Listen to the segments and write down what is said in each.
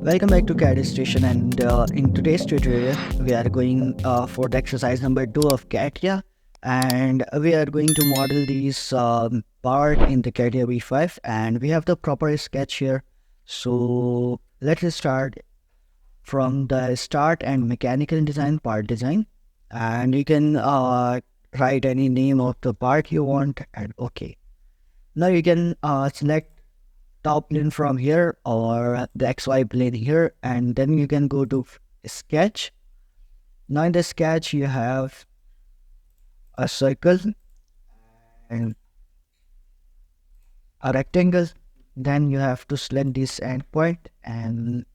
Welcome back to CATIA Station, and in today's tutorial we are going for the exercise number 2 of CATIA, and we are going to model these part in the CATIA V5, and we have the proper sketch here. So let's start from the start and mechanical design part design, and you can write any name of the part you want, and okay. Now you can select top plane from here or the XY plane here, and then you can go to sketch. Now in the sketch you have a circle and a rectangle. Then you have to select this endpoint and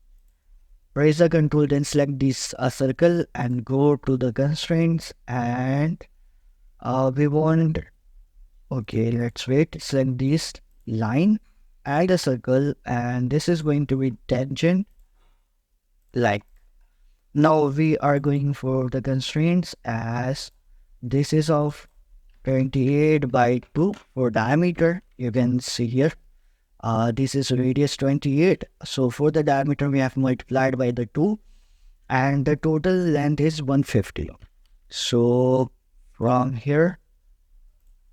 press the control, then select this circle and go to the constraints, and we want, okay, let's wait, select this line, add a circle, and this is going to be tangent. Like, now we are going for the constraints as this is of 28 by 2 for diameter. You can see here this is radius 28, so for the diameter we have multiplied by the 2, and the total length is 150. So from here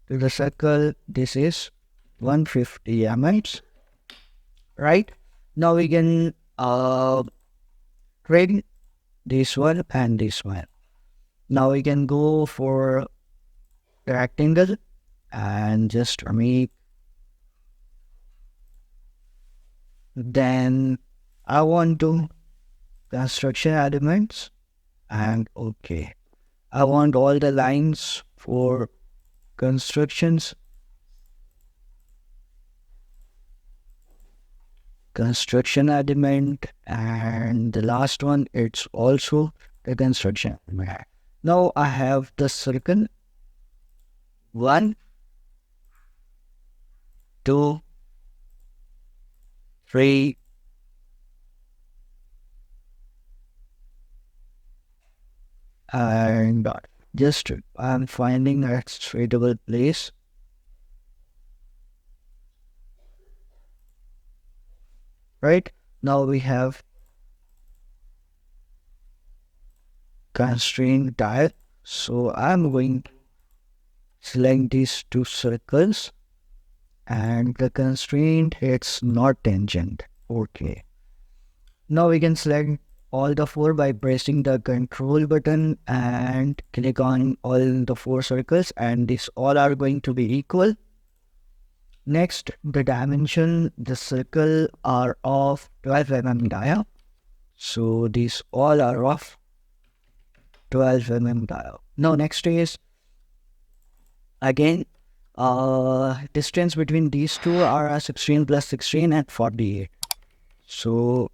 to the circle, this is 150 mm, right? Now we can create this one and this one. Now we can go for the rectangle and just make, then I want to construction elements, and okay, I want all the lines for construction element, and the last one, it's also the construction element. Now I have the circle 1, 2, 3, and just I'm finding a suitable place. Right, now we have constraint tile, so I'm going to select these two circles, and the constraint, it's not tangent. Okay, now we can select all the 4 by pressing the control button and click on all the 4 circles, and these all are going to be equal. Next, the dimension, the circle are of 12 mm dia, so these all are of 12 mm dia. Now next is again distance between these two are 16 plus 16 and 48. So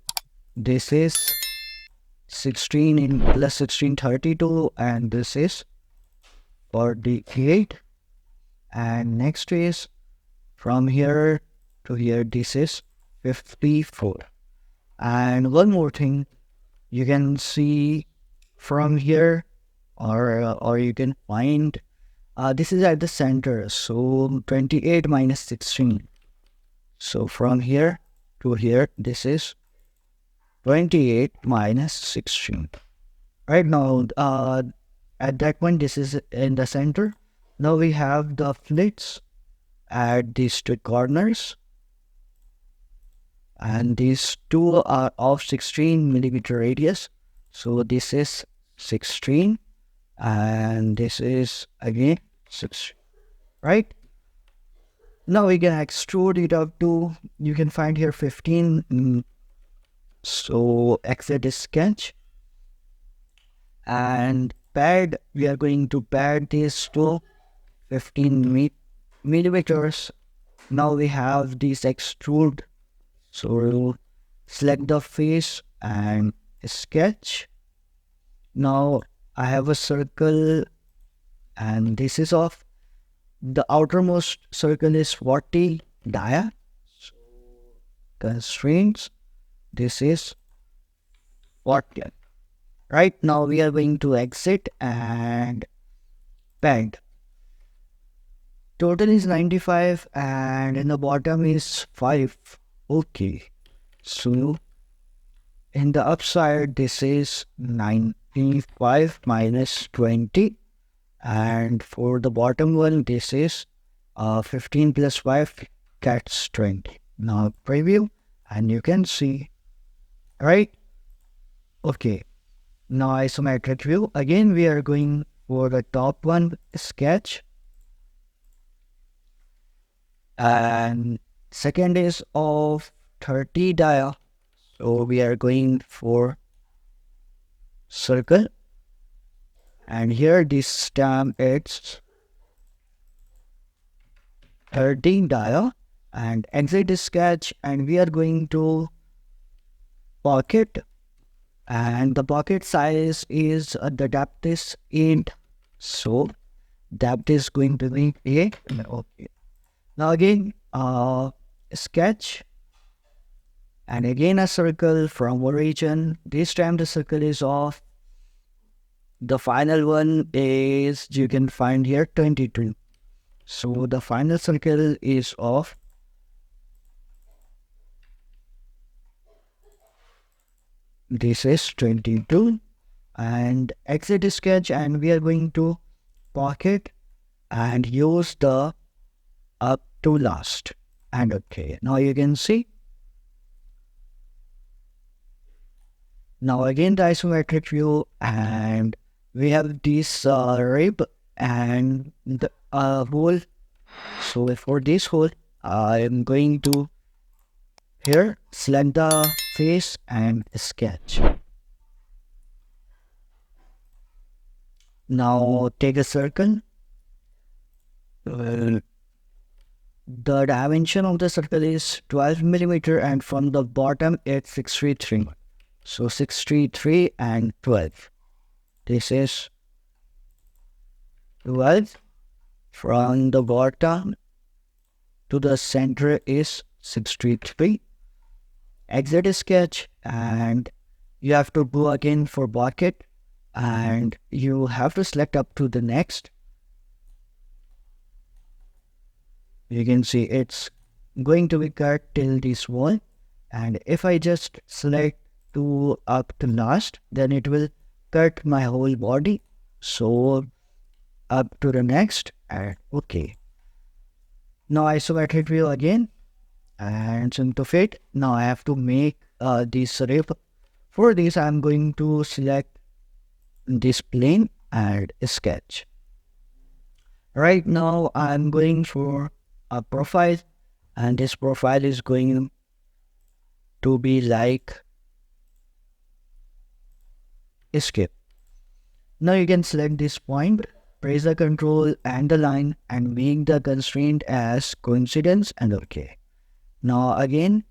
this is 16 in plus 16, 32, and this is 48. And next is from here to here, this is 54. And one more thing, you can see from here, or you can find this is at the center, so 28 minus 16. So from here to here, this is 28 minus 16. Right now, at that point, this is in the center. Now we have the flits at these two corners, and these two are of 16 millimeter radius. So this is 16, and this is again 6, right? Now we can extrude it up to, you can find here 15. So exit sketch, and pad, we are going to pad this to 15 millimeters. Now we have this extrude, so select the face and sketch. Now I have a circle, and this is of the outermost circle is 40 dia. So constraints, this is 40. Right, now we are going to exit and pad. Total is 95, and in the bottom is 5. Okay, so in the upside, this is 95 minus 20. And for the bottom one, this is 15 plus 5 gets 20. Now preview and you can see, right? Okay. Now isometric view. Again, we are going for the top one, sketch. And second is of 30 dia. So we are going for circle. And here this stamp it's 13 dia. And exit sketch. And we are going to pocket. And the pocket size is the depth is 8. So depth is going to be 8. Okay. Now again, sketch. And again a circle from origin. This time the circle is off. The final one is, you can find here 22. So the final circle is off. This is 22. And exit sketch, and we are going to pocket and use the up to last. And okay, now you can see. Now again the isometric view, and we have this rib and the hole. So for this hole, I am going to here select the face and sketch. Now take a circle. The dimension of the circle is 12 millimeter, and from the bottom it's 63. So 63 and 12. This is 12. From the bottom to the center is 63. Exit sketch, and you have to go again for bucket, and you have to select up to the next. You can see it's going to be cut till this one, and if I just select to up to last, then it will cut my whole body. So up to the next, and okay. Now isometric view again, and to fit. Now I have to make this rib. For this I'm going to select this plane and sketch. Right now I'm going for a profile, and this profile is going to be like escape. Now you can select this point, press the control and the line, and make the constraint as coincidence, and okay. Now again,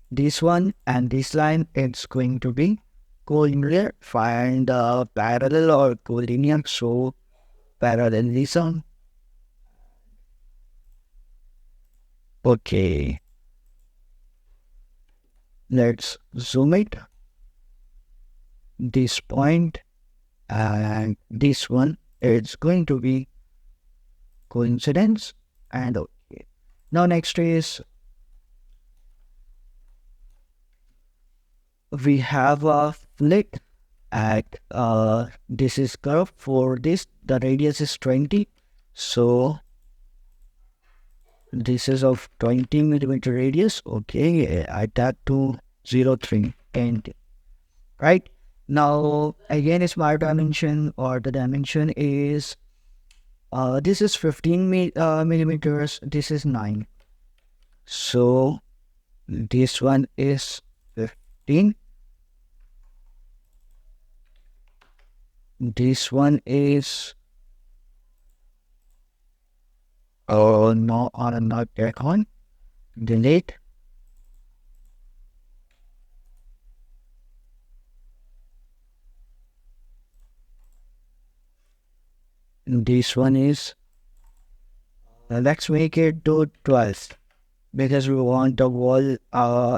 this one and this line, it's going to be collinear. Find parallel or collinear. So parallelism. Okay. Let's zoom it. This point and this one, it's going to be coincidence, and okay. Now next is we have a flick at this is curve. For this the radius is 20, so this is of 20 millimeter radius. Okay, I tag to 03 and right. Now again smart dimension, or the dimension is this is 15 millimeters, this is 9. So this one is 15. This one is no, not on. Delete. This one is let's make it to 12, because we want the wall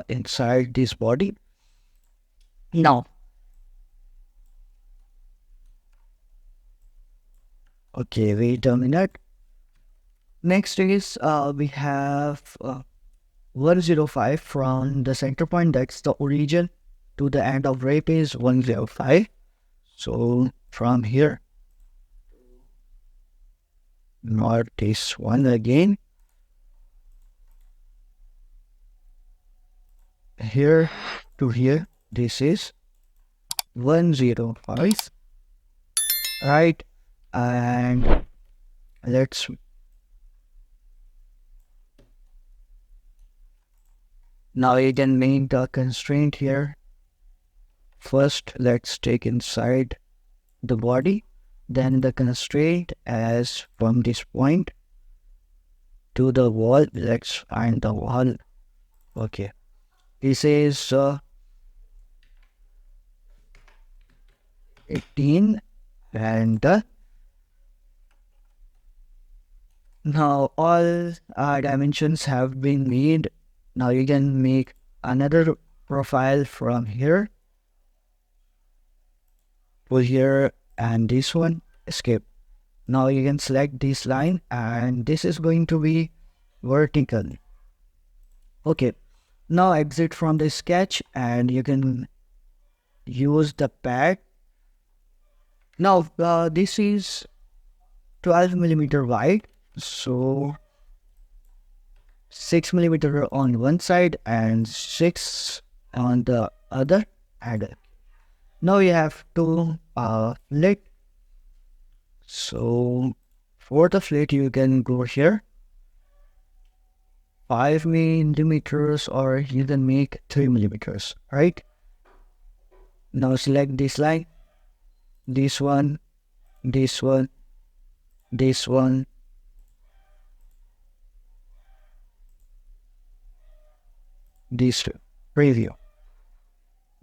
inside this body. Now okay, wait a minute. Next is we have 105 from the center point, that's the origin, to the end of rep is 105. So from here, not this one again. Here to here, this is 105, right? And let's now you can make the constraint here. First, let's take inside the body, then the constraint as from this point to the wall. Let's find the wall. Okay, this is 18, and now all dimensions have been made. Now you can make another profile from here to here, and this one, escape. Now you can select this line, and this is going to be vertical. Okay, now exit from the sketch, and you can use the pad. Now this is 12 millimeter wide, so 6 millimeter on one side and 6 on the other. And now you have to flit. So for the flit, you can go here 5 millimeters, or you can make 3 millimeters, right? Now select this line, this one, this one, this one, this preview.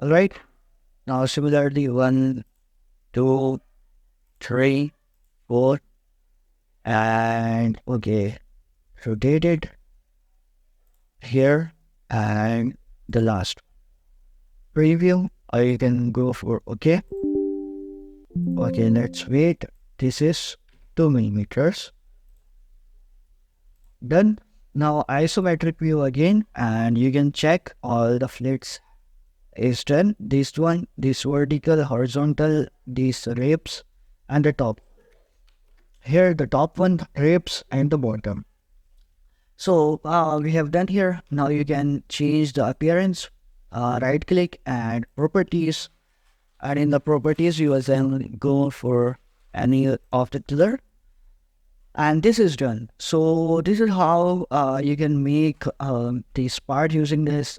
All right. Now similarly, 1, 2, 3, 4, and okay, rotate it here, and the last preview. I can go for okay. Okay, let's wait. This is 2 millimeters. Done. Now isometric view again, and you can check all the flits is done. This one, this vertical, horizontal, these ribs, and the top. Here the top one, ribs, and the bottom. So we have done here. Now you can change the appearance. Right click and properties, and in the properties you will then go for any of the color, and this is done. So this is how you can make this part using this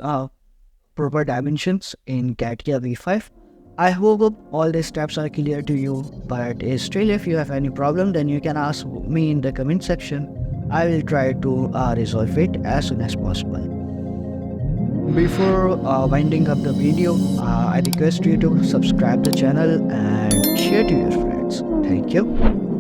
proper dimensions in CATIA V5. I hope all these steps are clear to you, but still if you have any problem, then you can ask me in the comment section. I will try to resolve it as soon as possible. Before winding up the video, I request you to subscribe the channel and share to your friends. Thank you.